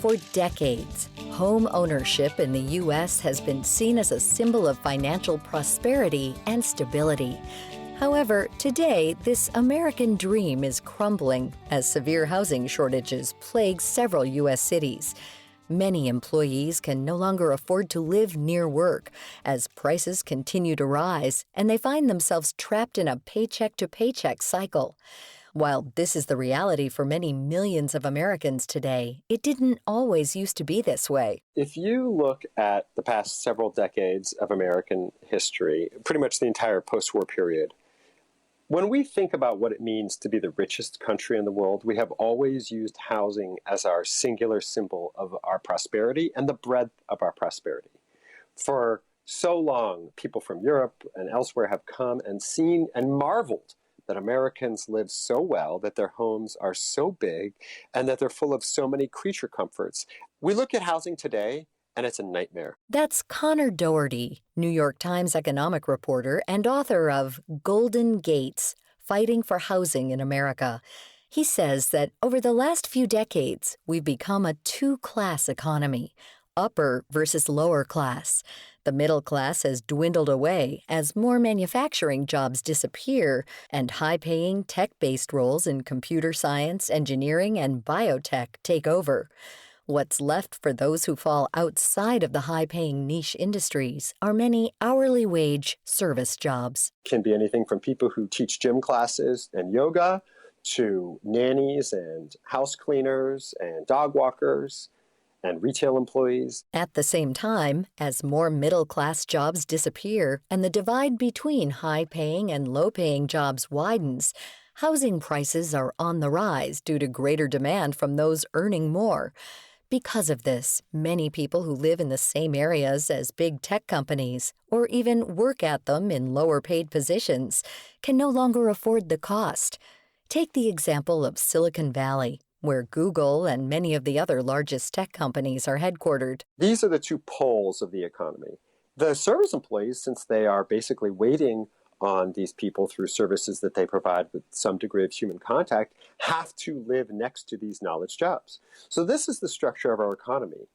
For decades, home ownership in the U.S. has been seen as a symbol of financial prosperity and stability. However, today, this American dream is crumbling as severe housing shortages plague several U.S. cities. Many employees can no longer afford to live near work as prices continue to rise and they find themselves trapped in a paycheck-to-paycheck cycle. While this is the reality for many millions of Americans today, it didn't always used to be this way. If you look at the past several decades of American history, pretty much the entire post-war period, when we think about what it means to be the richest country in the world, we have always used housing as our singular symbol of our prosperity and the breadth of our prosperity. For so long, people from Europe and elsewhere have come and seen and marveled that Americans live so well, that their homes are so big, and that they're full of so many creature comforts. We look at housing today, and it's a nightmare. That's Connor Doherty, New York Times economic reporter and author of Golden Gates: Fighting for Housing in America. He says that over the last few decades, we've become a two-class economy, upper versus lower class. The middle class has dwindled away as more manufacturing jobs disappear and high-paying tech-based roles in computer science, engineering, and biotech take over. What's left for those who fall outside of the high-paying niche industries are many hourly wage service jobs. Can be anything from people who teach gym classes and yoga to nannies and house cleaners and dog walkers and retail employees. At the same time, as more middle-class jobs disappear and the divide between high-paying and low-paying jobs widens, housing prices are on the rise due to greater demand from those earning more. Because of this, many people who live in the same areas as big tech companies, or even work at them in lower-paid positions, can no longer afford the cost. Take the example of Silicon Valley, where Google and many of the other largest tech companies are headquartered. These are the two poles of the economy. The service employees, since they are basically waiting on these people through services that they provide with some degree of human contact, have to live next to these knowledge jobs. So this is the structure of our economy.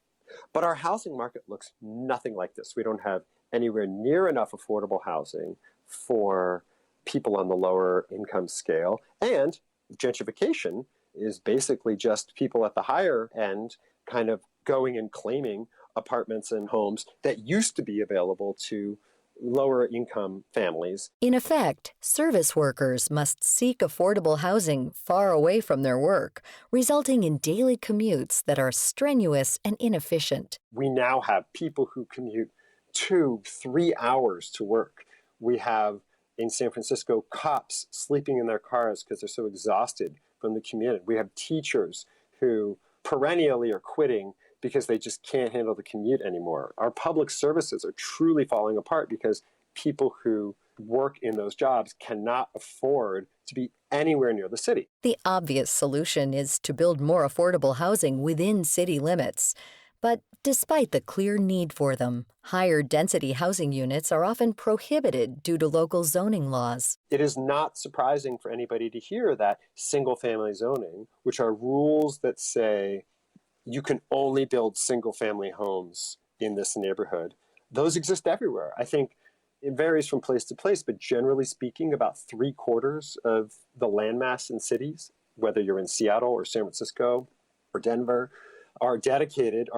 But our housing market looks nothing like this. We don't have anywhere near enough affordable housing for people on the lower income scale. And gentrification is basically just people at the higher end kind of going and claiming apartments and homes that used to be available to lower income families. In effect, service workers must seek affordable housing far away from their work, resulting in daily commutes that are strenuous and inefficient. We now have people who commute 2-3 hours to work. We have in San Francisco cops sleeping in their cars because they're so exhausted from the commute. We have teachers who perennially are quitting because they just can't handle the commute anymore. Our public services are truly falling apart because people who work in those jobs cannot afford to be anywhere near the city. The obvious solution is to build more affordable housing within city limits. But despite the clear need for them, higher density housing units are often prohibited due to local zoning laws. It is not surprising for anybody to hear that single-family zoning, which are rules that say you can only build single-family homes in this neighborhood, those exist everywhere. I think it varies from place to place, but generally speaking, about 3/4 of the landmass in cities, whether you're in Seattle or San Francisco or Denver, are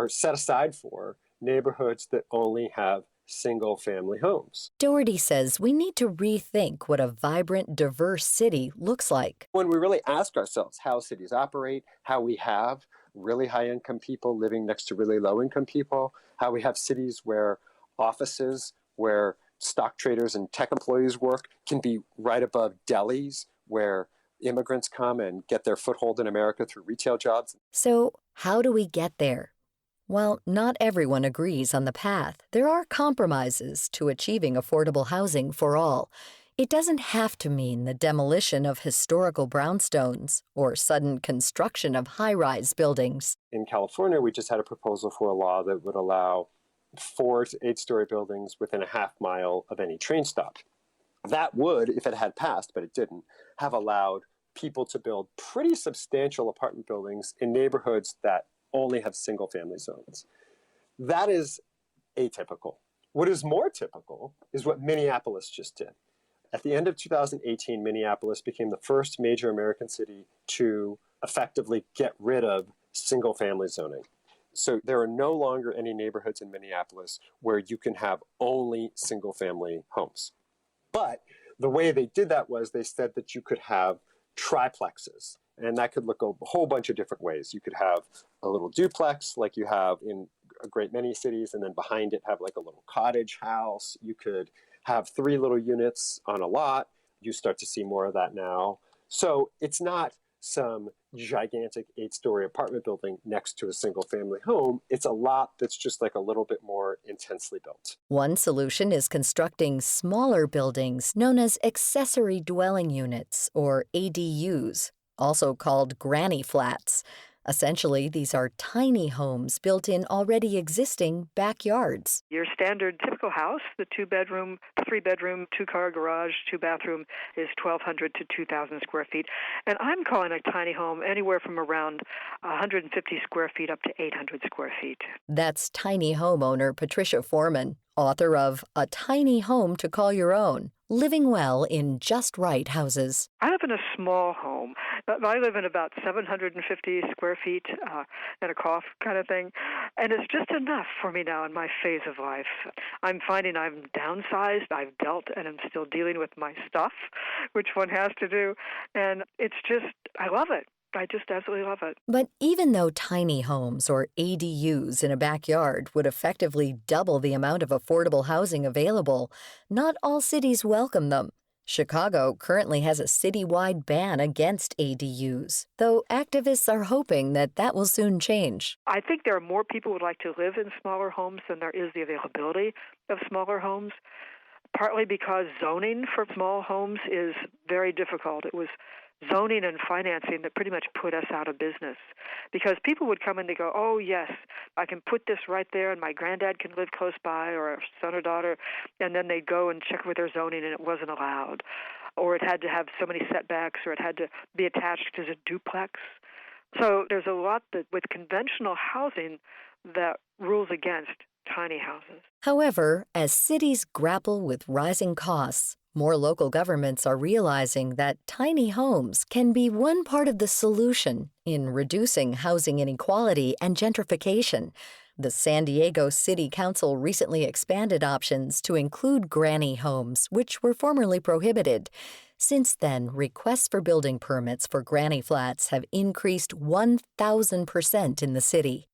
set aside for neighborhoods that only have single-family homes. Doherty says we need to rethink what a vibrant, diverse city looks like. When we really ask ourselves how cities operate, how we have really high-income people living next to really low-income people, how we have cities where offices, where stock traders and tech employees work can be right above delis, where immigrants come and get their foothold in America through retail jobs. So how do we get there? While not everyone agrees on the path, there are compromises to achieving affordable housing for all. It doesn't have to mean the demolition of historical brownstones or sudden construction of high-rise buildings. In California, we just had a proposal for a law that would allow 4 to 8-story buildings within a half mile of any train stop. That would, if it had passed, but it didn't, have allowed people to build pretty substantial apartment buildings in neighborhoods that only have single-family zones. That is atypical. What is more typical is what Minneapolis just did. At the end of 2018, Minneapolis became the first major American city to effectively get rid of single-family zoning. So there are no longer any neighborhoods in Minneapolis where you can have only single-family homes. But the way they did that was they said that you could have triplexes, and that could look a whole bunch of different ways. You could have a little duplex like you have in a great many cities, and then behind it have like a little cottage house. You could have 3 little units on a lot. You start to see more of that now. So it's not some gigantic 8-story apartment building next to a single family home. It's a lot that's just like a little bit more intensely built. One solution is constructing smaller buildings known as accessory dwelling units, or ADUs, also called granny flats. Essentially, these are tiny homes built in already existing backyards. Your standard typical house, the 2-bedroom, 3-bedroom, 2-car garage, 2-bathroom, is 1,200 to 2,000 square feet. And I'm calling a tiny home anywhere from around 150 square feet up to 800 square feet. That's tiny homeowner Patricia Foreman, author of A Tiny Home to Call Your Own, Living Well in Just Right Houses. I live in a small home. I live in about 750 square feet in a cough kind of thing, and it's just enough for me now in my phase of life. I'm finding I'm downsized, I've dealt, and I'm still dealing with my stuff, which one has to do, and it's just, I love it. I just absolutely love it. But even though tiny homes, or ADUs, in a backyard would effectively double the amount of affordable housing available, not all cities welcome them. Chicago currently has a citywide ban against ADUs, though activists are hoping that that will soon change. I think there are more people who would like to live in smaller homes than there is the availability of smaller homes, partly because zoning for small homes is very difficult. It was zoning and financing that pretty much put us out of business, because people would come in and go, oh, yes, I can put this right there and my granddad can live close by, or a son or daughter, and then they'd go and check with their zoning and it wasn't allowed, or it had to have so many setbacks, or it had to be attached as a duplex. So there's a lot that with conventional housing that rules against tiny houses. However, as cities grapple with rising costs, more local governments are realizing that tiny homes can be one part of the solution in reducing housing inequality and gentrification. The San Diego City Council recently expanded options to include granny homes, which were formerly prohibited. Since then, requests for building permits for granny flats have increased 1,000% in the city.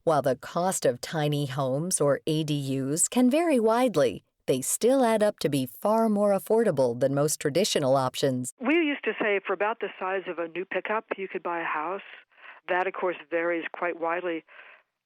While the cost of tiny homes, or ADUs, can vary widely, they still add up to be far more affordable than most traditional options. We used to say for about the size of a new pickup, you could buy a house. That, of course, varies quite widely.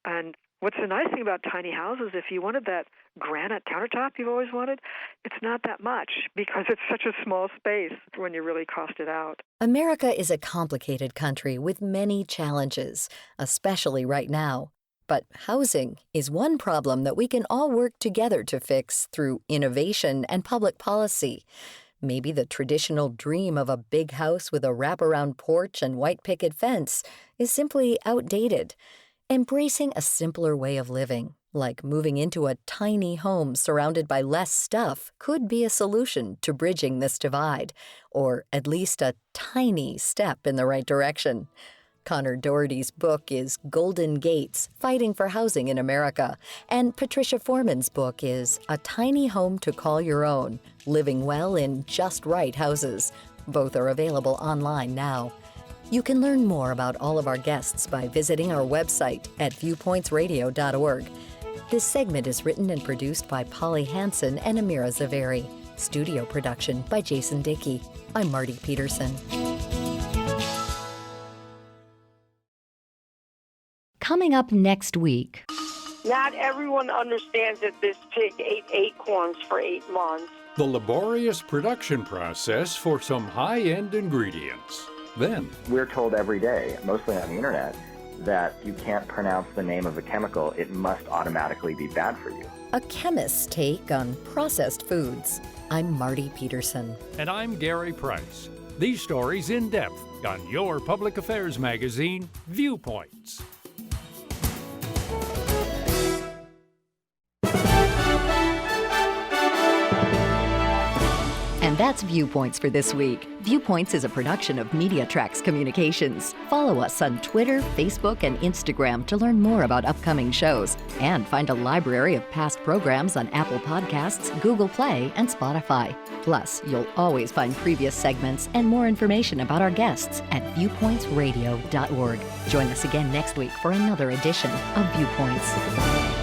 And what's the nice thing about tiny houses, if you wanted that granite countertop you've always wanted, it's not that much because it's such a small space when you really cost it out. America is a complicated country with many challenges, especially right now. But housing is one problem that we can all work together to fix through innovation and public policy. Maybe the traditional dream of a big house with a wraparound porch and white picket fence is simply outdated. Embracing a simpler way of living, like moving into a tiny home surrounded by less stuff, could be a solution to bridging this divide, or at least a tiny step in the right direction. Connor Doherty's book is Golden Gates, Fighting for Housing in America, and Patricia Foreman's book is A Tiny Home to Call Your Own, Living Well in Just Right Houses. Both are available online now. You can learn more about all of our guests by visiting our website at viewpointsradio.org. This segment is written and produced by Polly Hansen and Amira Zaveri. Studio production by Jason Dickey. I'm Marty Peterson. Coming up next week. Not everyone understands that this pig ate acorns for 8 months. The laborious production process for some high-end ingredients. Then, we're told every day, mostly on the internet, that you can't pronounce the name of a chemical. It must automatically be bad for you. A chemist's take on processed foods. I'm Marty Peterson. And I'm Gary Price. These stories in depth on your public affairs magazine, Viewpoints. that's Viewpoints for this week. Viewpoints is a production of MediaTrax Communications. Follow us on Twitter, Facebook, and Instagram to learn more about upcoming shows. And find a library of past programs on Apple Podcasts, Google Play, and Spotify. Plus, you'll always find previous segments and more information about our guests at viewpointsradio.org. Join us again next week for another edition of Viewpoints.